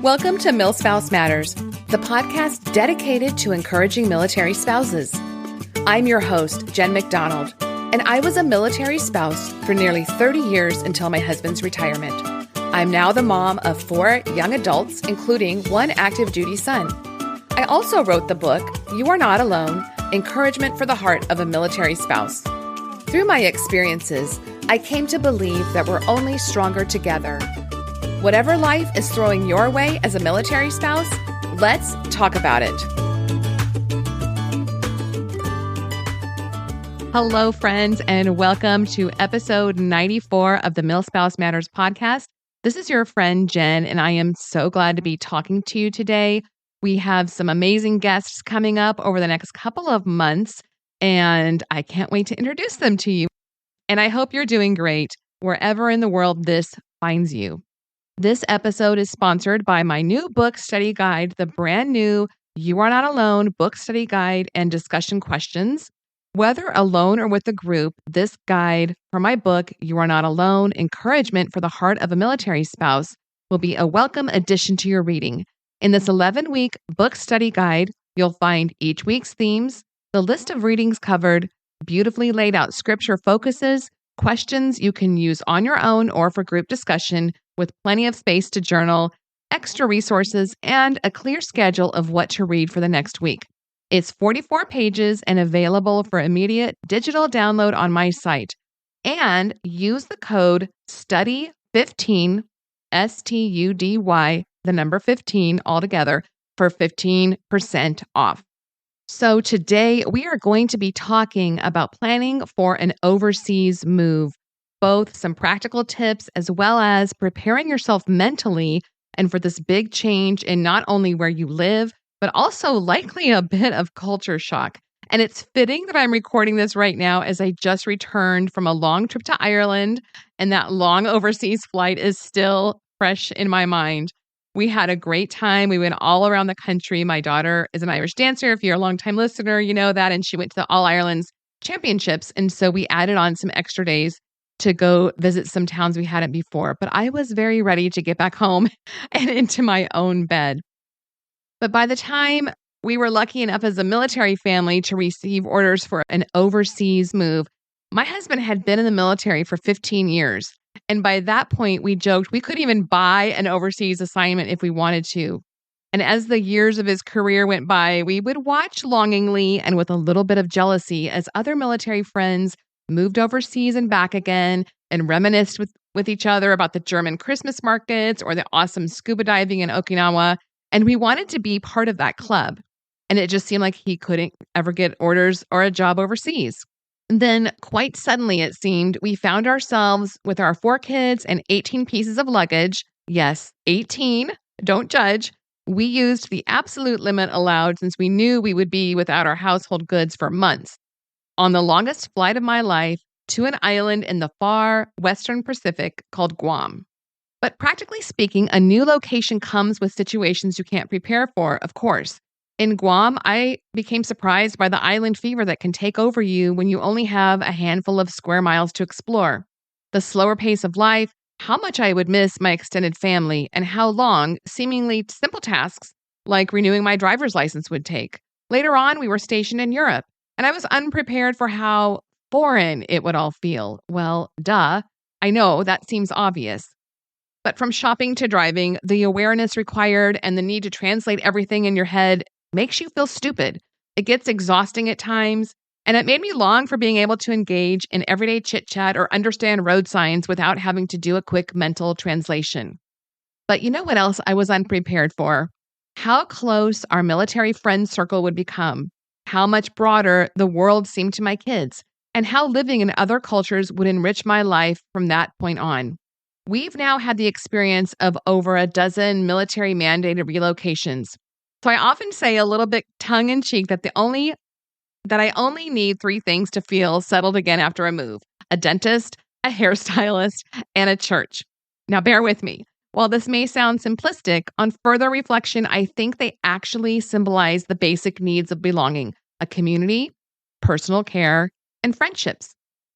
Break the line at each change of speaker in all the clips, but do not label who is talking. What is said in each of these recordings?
Welcome to MilSpouse Matters, the podcast dedicated to encouraging military spouses. I'm your host, Jen McDonald, and I was a military spouse for nearly 30 years until my husband's retirement. I'm now the mom of 4 young adults, including 1 active duty son. I also wrote the book, You Are Not Alone, Encouragement for the Heart of a Military Spouse. Through my experiences, I came to believe that we're only stronger together. Whatever life is throwing your way as a military spouse, let's talk about it. Hello, friends, and welcome to episode 94 of the MilSpouse Matters podcast. This is your friend, Jen, and I am so glad to be talking to you today. We have some amazing guests coming up over the next couple of months, and I can't wait to introduce them to you. And I hope you're doing great wherever in the world this finds you. This episode is sponsored by my new book study guide, the brand new You Are Not Alone book study guide and discussion questions. Whether alone or with a group, this guide for my book, You Are Not Alone, Encouragement for the Heart of a Military Spouse, will be a welcome addition to your reading. In this 11-week book study guide, you'll find each week's themes, the list of readings covered, beautifully laid out scripture focuses, questions you can use on your own or for group discussion, with plenty of space to journal, extra resources, and a clear schedule of what to read for the next week. It's 44 pages and available for immediate digital download on my site. And use the code STUDY15, STUDY, the number 15 altogether, for 15% off. So today we are going to be talking about planning for an overseas move. Both some practical tips as well as preparing yourself mentally and for this big change in not only where you live, but also likely a bit of culture shock. And it's fitting that I'm recording this right now as I just returned from a long trip to Ireland, and that long overseas flight is still fresh in my mind. We had a great time. We went all around the country. My daughter is an Irish dancer. If you're a longtime listener, you know that. And she went to the All Ireland's Championships. And so we added on some extra days to go visit some towns we hadn't before. But I was very ready to get back home and into my own bed. But by the time we were lucky enough as a military family to receive orders for an overseas move, my husband had been in the military for 15 years. And by that point, we joked we couldn't even buy an overseas assignment if we wanted to. And as the years of his career went by, we would watch longingly and with a little bit of jealousy as other military friends moved overseas and back again and reminisced with each other about the German Christmas markets or the awesome scuba diving in Okinawa. And we wanted to be part of that club. And it just seemed like he couldn't ever get orders or a job overseas. And then quite suddenly, it seemed, we found ourselves with our 4 kids and 18 pieces of luggage. Yes, 18. Don't judge. We used the absolute limit allowed since we knew we would be without our household goods for months. On the longest flight of my life to an island in the far Western Pacific called Guam. But practically speaking, a new location comes with situations you can't prepare for, of course. In Guam, I became surprised by the island fever that can take over you when you only have a handful of square miles to explore. The slower pace of life, how much I would miss my extended family, and how long, seemingly simple tasks like renewing my driver's license would take. Later on, we were stationed in Europe, and I was unprepared for how foreign it would all feel. Well, duh. I know that seems obvious. But from shopping to driving, the awareness required and the need to translate everything in your head makes you feel stupid. It gets exhausting at times, and it made me long for being able to engage in everyday chit-chat or understand road signs without having to do a quick mental translation. But you know what else I was unprepared for? How close our military friend circle would become, how much broader the world seemed to my kids, and how living in other cultures would enrich my life from that point on. We've now had the experience of over a dozen military-mandated relocations. So I often say a little bit tongue-in-cheek that I only need 3 things to feel settled again after a move: a dentist, a hairstylist, and a church. Now bear with me. While this may sound simplistic, on further reflection, I think they actually symbolize the basic needs of belonging: a community, personal care, and friendships.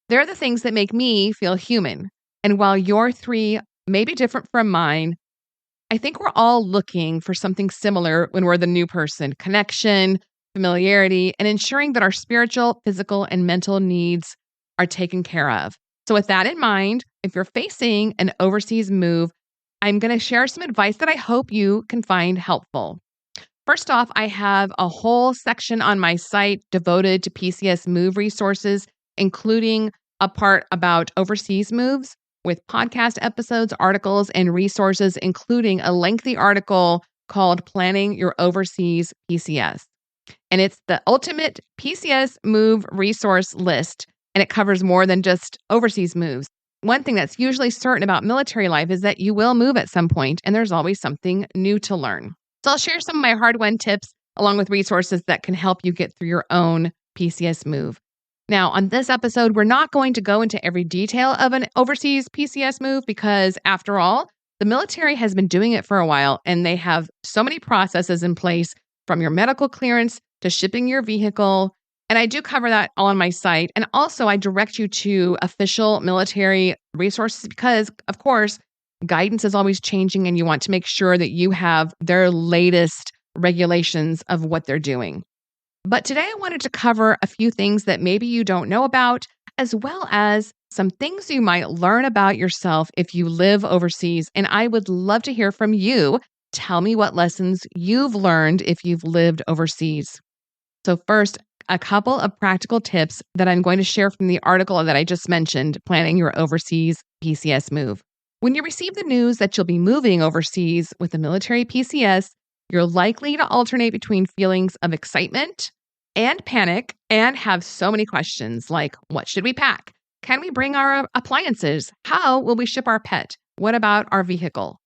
They're the things that make me feel human. And while your 3 may be different from mine, I think we're all looking for something similar when we're the new person: connection, familiarity, and ensuring that our spiritual, physical, and mental needs are taken care of. So, with that in mind, if you're facing an overseas move, I'm going to share some advice that I hope you can find helpful. First off, I have a whole section on my site devoted to PCS move resources, including a part about overseas moves with podcast episodes, articles, and resources, including a lengthy article called Planning Your Overseas PCS. And it's the ultimate PCS move resource list, and it covers more than just overseas moves. One thing that's usually certain about military life is that you will move at some point, and there's always something new to learn. So I'll share some of my hard-won tips along with resources that can help you get through your own PCS move. Now, on this episode, we're not going to go into every detail of an overseas PCS move because, after all, the military has been doing it for a while, and they have so many processes in place, from your medical clearance to shipping your vehicle. And I do cover that all on my site. And also, I direct you to official military resources because, of course, guidance is always changing, and you want to make sure that you have their latest regulations of what they're doing. But today I wanted to cover a few things that maybe you don't know about, as well as some things you might learn about yourself if you live overseas. And I would love to hear from you. Tell me what lessons you've learned if you've lived overseas. So first, a couple of practical tips that I'm going to share from the article that I just mentioned, Planning Your Overseas PCS Move. When you receive the news that you'll be moving overseas with a military PCS, you're likely to alternate between feelings of excitement and panic and have so many questions like, what should we pack? Can we bring our appliances? How will we ship our pet? What about our vehicle?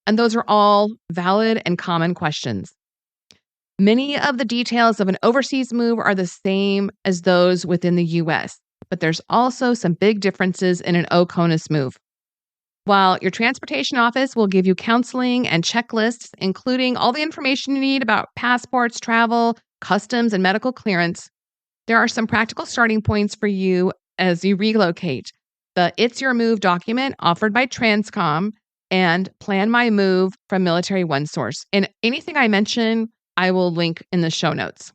And those are all valid and common questions. Many of the details of an overseas move are the same as those within the U.S., but there's also some big differences in an OCONUS move. While your transportation office will give you counseling and checklists, including all the information you need about passports, travel, customs, and medical clearance, there are some practical starting points for you as you relocate. The It's Your Move document offered by Transcom and Plan My Move from Military OneSource. And anything I mention, I will link in the show notes.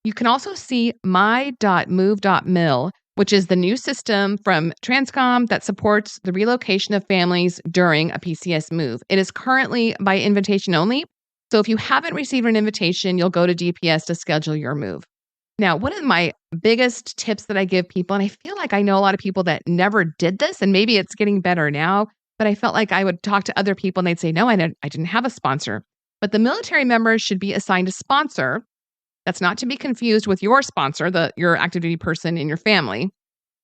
You can also see my.move.mil, which is the new system from Transcom that supports the relocation of families during a PCS move. It is currently by invitation only. So if you haven't received an invitation, you'll go to DPS to schedule your move. Now, one of my biggest tips that I give people, and I feel like I know a lot of people that never did this, and maybe it's getting better now, but I felt like I would talk to other people and they'd say, no, I didn't have a sponsor. But the military members should be assigned a sponsor. That's not to be confused with your sponsor, your active duty person in your family,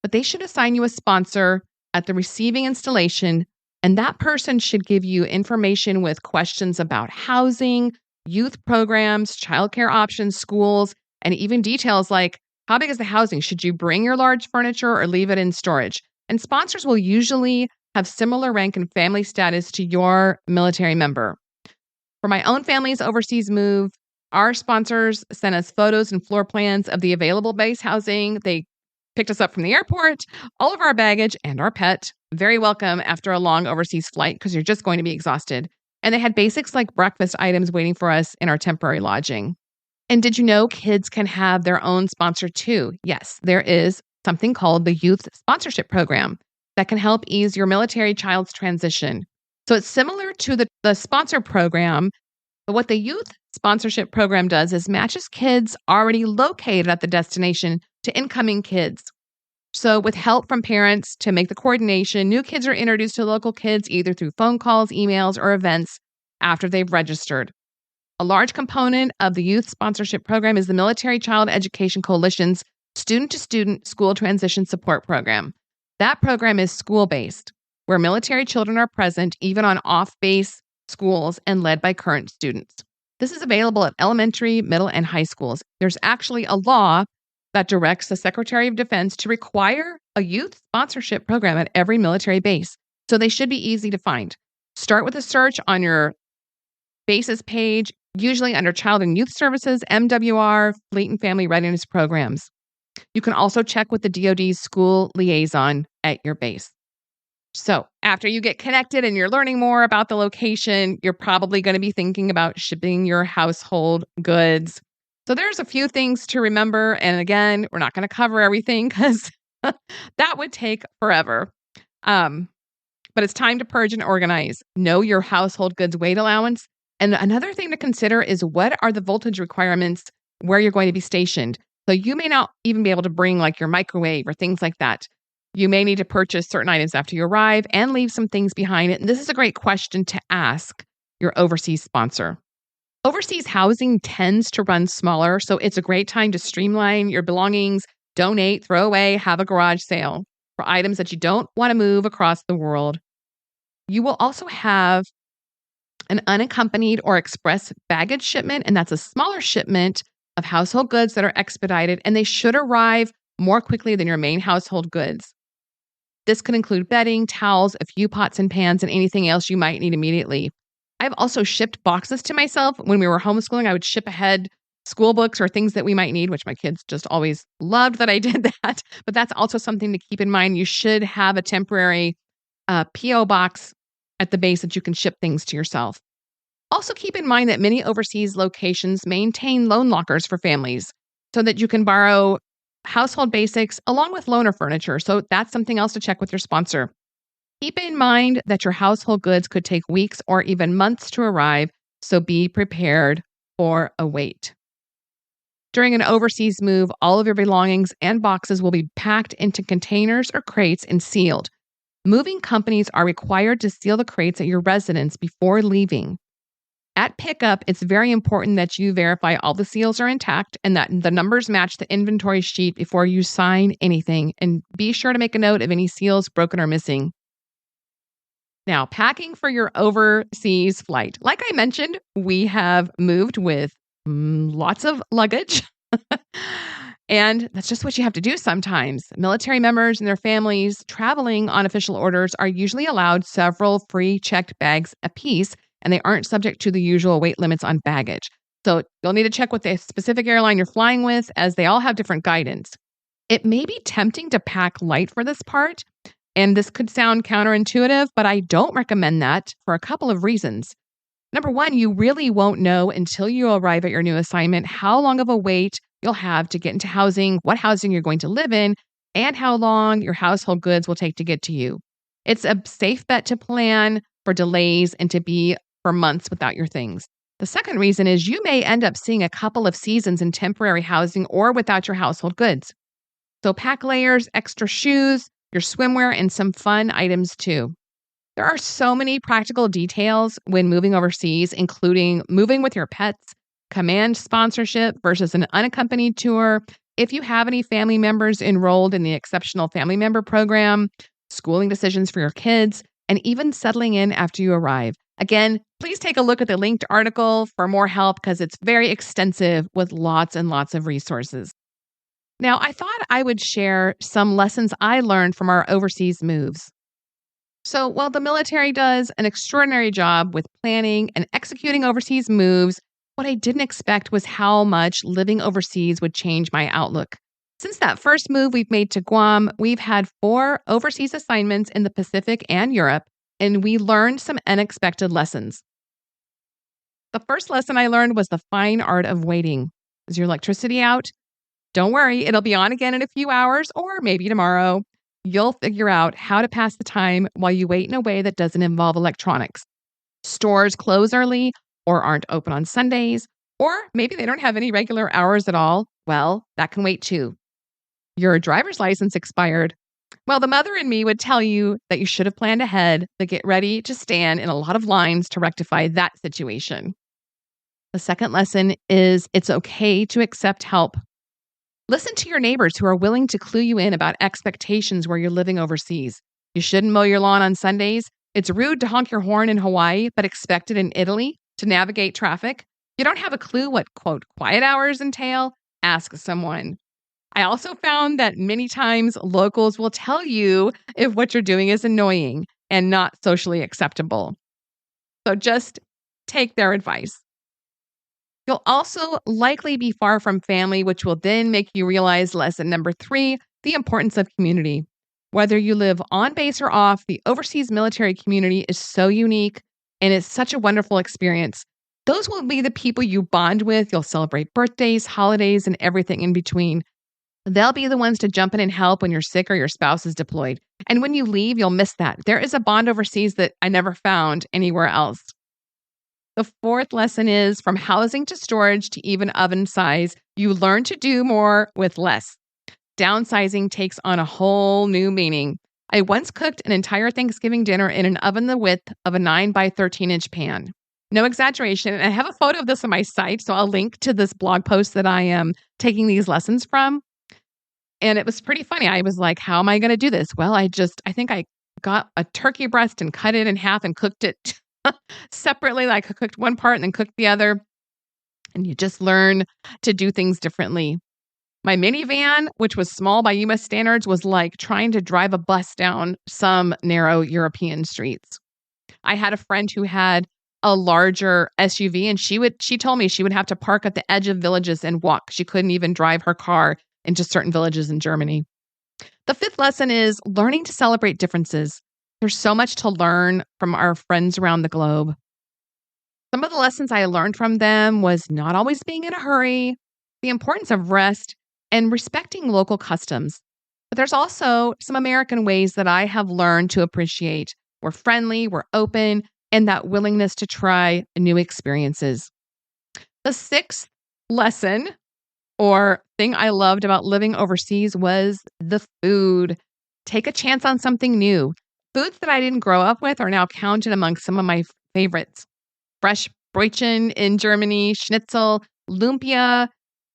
but they should assign you a sponsor at the receiving installation, and that person should give you information with questions about housing, youth programs, childcare options, schools, and even details like, how big is the housing? Should you bring your large furniture or leave it in storage? And sponsors will usually have similar rank and family status to your military member. For my own family's overseas move, our sponsors sent us photos and floor plans of the available base housing. They picked us up from the airport, all of our baggage, and our pet. Very welcome after a long overseas flight because you're just going to be exhausted. And they had basics like breakfast items waiting for us in our temporary lodging. And did you know kids can have their own sponsor too? Yes, there is something called the Youth Sponsorship Program that can help ease your military child's transition. So it's similar to the sponsor program, but what the Youth Sponsorship Program does is matches kids already located at the destination to incoming kids. So with help from parents to make the coordination, new kids are introduced to local kids either through phone calls, emails, or events after they've registered. A large component of the Youth Sponsorship Program is the Military Child Education Coalition's Student-to-Student School Transition Support Program. That program is school-based, where military children are present even on off-base schools and led by current students. This is available at elementary, middle, and high schools. There's actually a law that directs the Secretary of Defense to require a youth sponsorship program at every military base, so they should be easy to find. Start with a search on your bases page, usually under Child and Youth Services, MWR, Fleet and Family Readiness Programs. You can also check with the DoD's school liaison at your base. So after you get connected and you're learning more about the location, you're probably going to be thinking about shipping your household goods. So there's a few things to remember. And again, we're not going to cover everything because that would take forever. But it's time to purge and organize. Know your household goods weight allowance. And another thing to consider is what are the voltage requirements where you're going to be stationed. So you may not even be able to bring like your microwave or things like that. You may need to purchase certain items after you arrive and leave some things behind. And this is a great question to ask your overseas sponsor. Overseas housing tends to run smaller, so it's a great time to streamline your belongings, donate, throw away, have a garage sale for items that you don't want to move across the world. You will also have an unaccompanied or express baggage shipment, and that's a smaller shipment of household goods that are expedited, and they should arrive more quickly than your main household goods. This could include bedding, towels, a few pots and pans, and anything else you might need immediately. I've also shipped boxes to myself. When we were homeschooling, I would ship ahead school books or things that we might need, which my kids just always loved that I did that. But that's also something to keep in mind. You should have a temporary P.O. box at the base that you can ship things to yourself. Also keep in mind that many overseas locations maintain loan lockers for families so that you can borrow household basics along with loaner furniture. So that's something else to check with your sponsor. Keep in mind that your household goods could take weeks or even months to arrive, so be prepared for a wait. During an overseas move, all of your belongings and boxes will be packed into containers or crates and sealed. Moving companies are required to seal the crates at your residence before leaving. At pickup, it's very important that you verify all the seals are intact and that the numbers match the inventory sheet before you sign anything. And be sure to make a note of any seals broken or missing. Now, packing for your overseas flight. Like I mentioned, we have moved with lots of luggage. And that's just what you have to do sometimes. Military members and their families traveling on official orders are usually allowed several free checked bags apiece, and they aren't subject to the usual weight limits on baggage. So you'll need to check with the specific airline you're flying with, as they all have different guidance. It may be tempting to pack light for this part, and this could sound counterintuitive, but I don't recommend that for a couple of reasons. Number one, you really won't know until you arrive at your new assignment how long of a wait you'll have to get into housing, what housing you're going to live in, and how long your household goods will take to get to you. It's a safe bet to plan for delays and to be for months without your things. The second reason is you may end up seeing a couple of seasons in temporary housing or without your household goods. So pack layers, extra shoes, your swimwear, and some fun items too. There are so many practical details when moving overseas, including moving with your pets, command sponsorship versus an unaccompanied tour, if you have any family members enrolled in the Exceptional Family Member Program, schooling decisions for your kids, and even settling in after you arrive. Again, please take a look at the linked article for more help because it's very extensive with lots and lots of resources. Now, I thought I would share some lessons I learned from our overseas moves. So while the military does an extraordinary job with planning and executing overseas moves, what I didn't expect was how much living overseas would change my outlook. Since that first move we've made to Guam, we've had 4 overseas assignments in the Pacific and Europe, and we learned some unexpected lessons. The first lesson I learned was the fine art of waiting. Is your electricity out? Don't worry, it'll be on again in a few hours or maybe tomorrow. You'll figure out how to pass the time while you wait in a way that doesn't involve electronics. Stores close early or aren't open on Sundays, or maybe they don't have any regular hours at all. Well, that can wait too. Your driver's license expired. Well, the mother in me would tell you that you should have planned ahead to get ready to stand in a lot of lines to rectify that situation. The second lesson is it's okay to accept help. Listen to your neighbors who are willing to clue you in about expectations where you're living overseas. You shouldn't mow your lawn on Sundays. It's rude to honk your horn in Hawaii, but expect it in Italy to navigate traffic. You don't have a clue what, quote, quiet hours entail? Ask someone. I also found that many times locals will tell you if what you're doing is annoying and not socially acceptable. So just take their advice. You'll also likely be far from family, which will then make you realize lesson number 3, the importance of community. Whether you live on base or off, the overseas military community is so unique and it's such a wonderful experience. Those will be the people you bond with. You'll celebrate birthdays, holidays, and everything in between. They'll be the ones to jump in and help when you're sick or your spouse is deployed. And when you leave, you'll miss that. There is a bond overseas that I never found anywhere else. The fourth lesson is from housing to storage to even oven size, you learn to do more with less. Downsizing takes on a whole new meaning. I once cooked an entire Thanksgiving dinner in an oven the width of a 9 by 13-inch pan. No exaggeration. And I have a photo of this on my site, so I'll link to this blog post that I am taking these lessons from. And it was pretty funny. I was like, how am I going to do this? Well, I think I got a turkey breast and cut it in half and cooked it separately. Like I cooked one part and then cooked the other. And you just learn to do things differently. My minivan, which was small by US standards, was like trying to drive a bus down some narrow European streets. I had a friend who had a larger SUV and she told me she would have to park at the edge of villages and walk. She couldn't even drive her car into certain villages in Germany. The fifth lesson is learning to celebrate differences. There's so much to learn from our friends around the globe. Some of the lessons I learned from them was not always being in a hurry, the importance of rest, and respecting local customs. But there's also some American ways that I have learned to appreciate. We're friendly, we're open, and that willingness to try new experiences. The sixth lesson or thing I loved about living overseas was the food. Take a chance on something new. Foods that I didn't grow up with are now counted among some of my favorites. Fresh Brötchen in Germany, Schnitzel, Lumpia,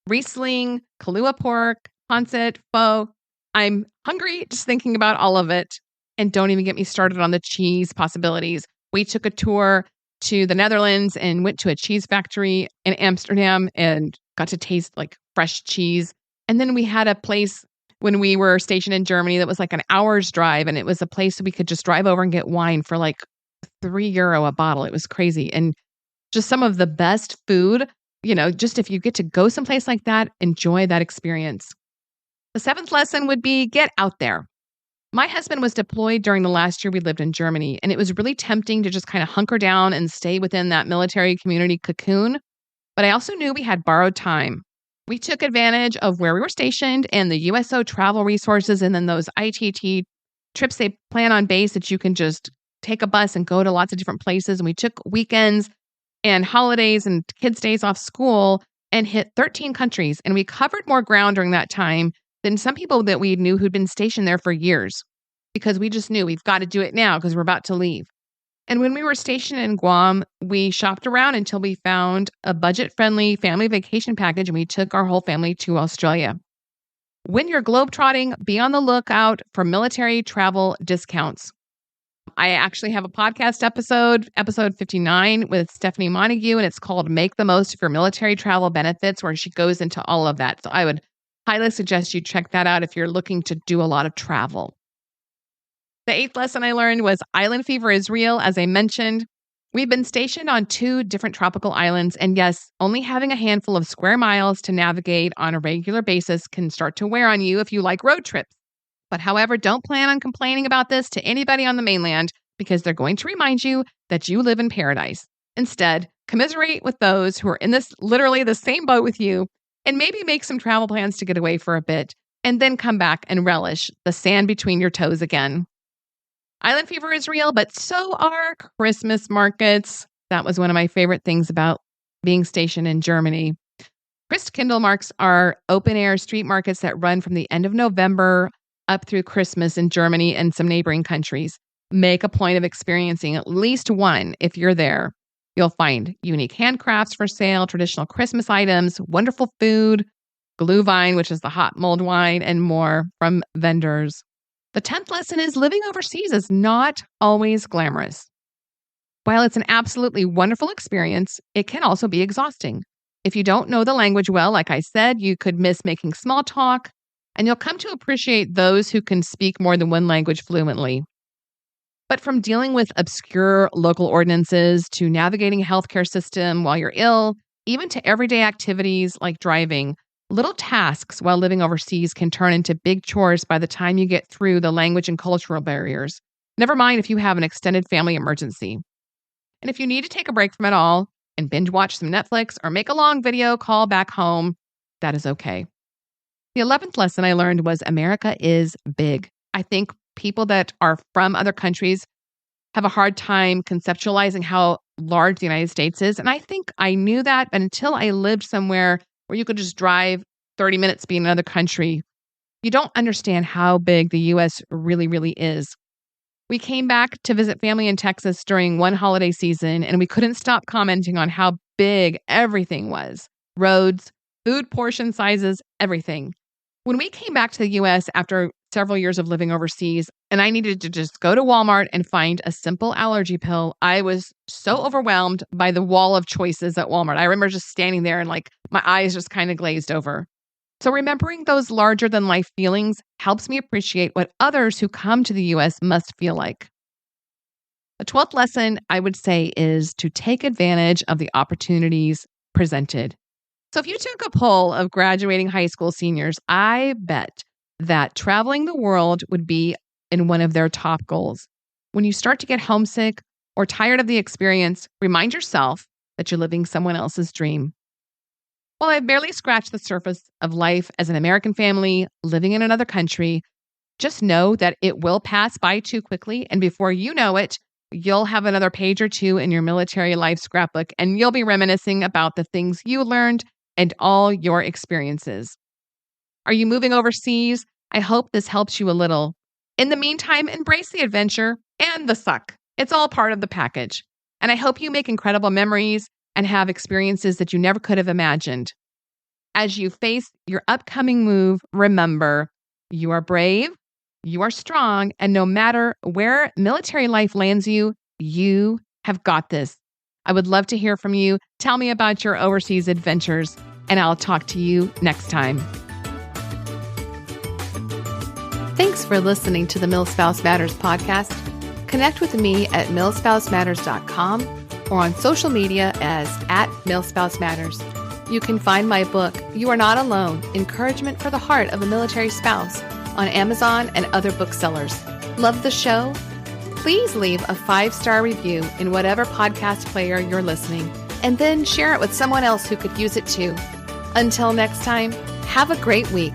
Riesling, Kahlua pork, Pancit, pho. I'm hungry just thinking about all of it. And don't even get me started on the cheese possibilities. We took a tour to the Netherlands and went to a cheese factory in Amsterdam and got to taste like fresh cheese. And then we had a place when we were stationed in Germany that was like an hour's drive. And it was a place that we could just drive over and get wine for like €3 a bottle. It was crazy. And just some of the best food, just if you get to go someplace like that, enjoy that experience. The seventh lesson would be get out there. My husband was deployed during the last year we lived in Germany, and it was really tempting to just kind of hunker down and stay within that military community cocoon. But I also knew we had borrowed time. We took advantage of where we were stationed and the USO travel resources and then those ITT trips they plan on base that you can just take a bus and go to lots of different places. And we took weekends and holidays and kids' days off school and hit 13 countries. And we covered more ground during that time than some people that we knew who'd been stationed there for years, because we just knew we've got to do it now because we're about to leave. And when we were stationed in Guam, we shopped around until we found a budget-friendly family vacation package, and we took our whole family to Australia. When you're globetrotting, be on the lookout for military travel discounts. I actually have a podcast episode 59 with Stephanie Montague, and it's called Make the Most of Your Military Travel Benefits, where she goes into all of that. So I would highly suggest you check that out if you're looking to do a lot of travel. The eighth lesson I learned was island fever is real, as I mentioned. We've been stationed on 2 different tropical islands, and yes, only having a handful of square miles to navigate on a regular basis can start to wear on you if you like road trips. But however, don't plan on complaining about this to anybody on the mainland, because they're going to remind you that you live in paradise. Instead, commiserate with those who are in this literally the same boat with you, and maybe make some travel plans to get away for a bit, and then come back and relish the sand between your toes again. Island fever is real, but so are Christmas markets. That was one of my favorite things about being stationed in Germany. Christkindl markets are open-air street markets that run from the end of November up through Christmas in Germany and some neighboring countries. Make a point of experiencing at least one if you're there. You'll find unique handcrafts for sale, traditional Christmas items, wonderful food, Glühwein, which is the hot mulled wine, and more from vendors. The 10th lesson is living overseas is not always glamorous. While it's an absolutely wonderful experience, it can also be exhausting. If you don't know the language well, like I said, you could miss making small talk, and you'll come to appreciate those who can speak more than one language fluently. But from dealing with obscure local ordinances to navigating a healthcare system while you're ill, even to everyday activities like driving, Little tasks while living overseas can turn into big chores by the time you get through the language and cultural barriers. Never mind if you have an extended family emergency. And if you need to take a break from it all and binge watch some Netflix or make a long video call back home, that is okay. The 11th lesson I learned was America is big. I think people that are from other countries have a hard time conceptualizing how large the United States is. And I think I knew that, but until I lived somewhere where you could just drive 30 minutes be in another country, you don't understand how big the U.S. really, really is. We came back to visit family in Texas during one holiday season, and we couldn't stop commenting on how big everything was. Roads, food portion sizes, everything. When we came back to the U.S. after several years of living overseas, and I needed to just go to Walmart and find a simple allergy pill, I was so overwhelmed by the wall of choices at Walmart. I remember just standing there and my eyes just kind of glazed over. So remembering those larger than life feelings helps me appreciate what others who come to the U.S. must feel like. The 12th lesson I would say is to take advantage of the opportunities presented. So if you took a poll of graduating high school seniors, I bet that traveling the world would be in one of their top goals. When you start to get homesick or tired of the experience, remind yourself that you're living someone else's dream. While I've barely scratched the surface of life as an American family living in another country, just know that it will pass by too quickly, and before you know it, you'll have another page or two in your military life scrapbook, and you'll be reminiscing about the things you learned and all your experiences. Are you moving overseas? I hope this helps you a little. In the meantime, embrace the adventure and the suck. It's all part of the package. And I hope you make incredible memories and have experiences that you never could have imagined. As you face your upcoming move, remember, you are brave, you are strong, and no matter where military life lands you, you have got this. I would love to hear from you. Tell me about your overseas adventures, and I'll talk to you next time. Thanks for listening to the MilSpouse Matters podcast. Connect with me at milspousematters.com or on social media as @MilSpouseMatters. You can find my book, You Are Not Alone, Encouragement for the Heart of a Military Spouse, on Amazon and other booksellers. Love the show? Please leave a 5-star review in whatever podcast player you're listening, and then share it with someone else who could use it too. Until next time, have a great week.